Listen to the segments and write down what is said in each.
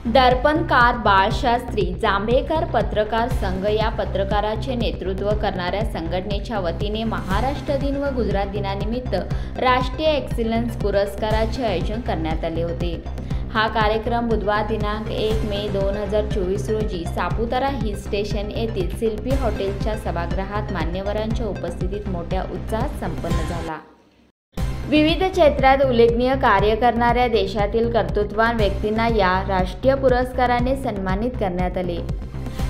दर्पणकार बाळशास्त्री जांभेकर पत्रकार संघ या पत्रकाराचे नेतृत्व करणाऱ्या संघटनेच्या वतीने महाराष्ट्र दिन व गुजरात दिनानिमित्त राष्ट्रीय एक्सिलन्स पुरस्काराचे आयोजन करण्यात आले होते। हा कार्यक्रम बुधवार दिनांक 1 मे 2024 रोजी सापुतारा हिल स्टेशन येथील शिल्पी हॉटेलच्या सभागृहात मान्यवरांच्या उपस्थितीत मोठ्या उत्साहात संपन्न झाला। विविध क्षेत्रात उल्लेखनीय कार्य करणाऱ्या देशातील कर्तृत्ववान व्यक्तींना या राष्ट्रीय पुरस्काराने सन्मानित करण्यात आले।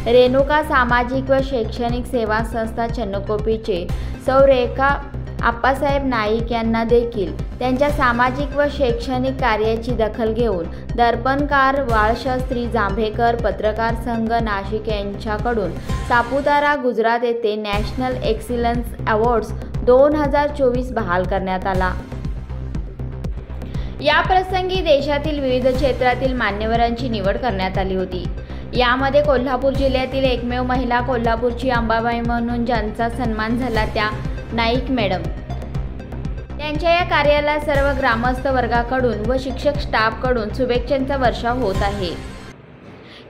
रेणुका सामाजिक व शैक्षणिक सेवा संस्था चन्नकोपीचे सौ रेखा आप्पासाहेब नाईक यांना देखील त्यांच्या सामाजिक व शैक्षणिक कार्याची दखल घेऊन दर्पणकार बाळशास्त्री जांभेकर पत्रकार संघ नाशिक यांच्याकडून सापुतारा गुजरात येथे नॅशनल एक्सिलन्स अवॉर्ड्स 2024 बहाल करण्यात आला। या प्रसंगी देशातील विविध क्षेत्रातील मान्यवरांची निवड करण्यात आली होती। यामध्ये कोल्हापूर जिल्ह्यातील एकमेव महिला कोल्हापूरची अंबाबाई म्हणून ज्यांचा सन्मान झाला त्या नाईक मॅडम। त्यांच्या या कार्याला सर्व ग्रामस्थ वर्गाकडून व शिक्षक स्टाफकडून शुभेच्छांचा वर्षाव होत आहे।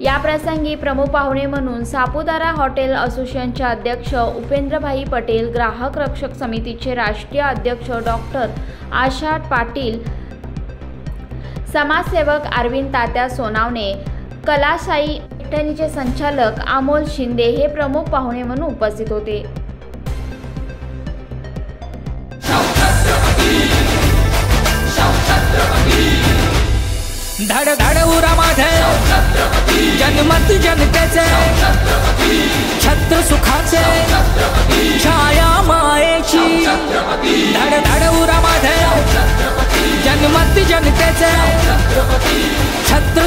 या प्रसंगी प्रमुख पाहुणे म्हणून सापुतारा हॉटेल असोसिएशनचे अध्यक्ष उपेंद्रभाई पटेल, ग्राहक रक्षक समितीचे राष्ट्रीय अध्यक्ष डॉक्टर आशा पाटील, समाजसेवक अरविंद तात्या सोनावणे, कलाशाही पैठणीचे संचालक अमोल शिंदे हे प्रमुख पाहुणे म्हणून उपस्थित होते। धड धड उरा माझे जन्मत जनतेचे छत्र सुखाचे छाया मायेची धड धड उरा माझे जन्मत जनतेचे छत्र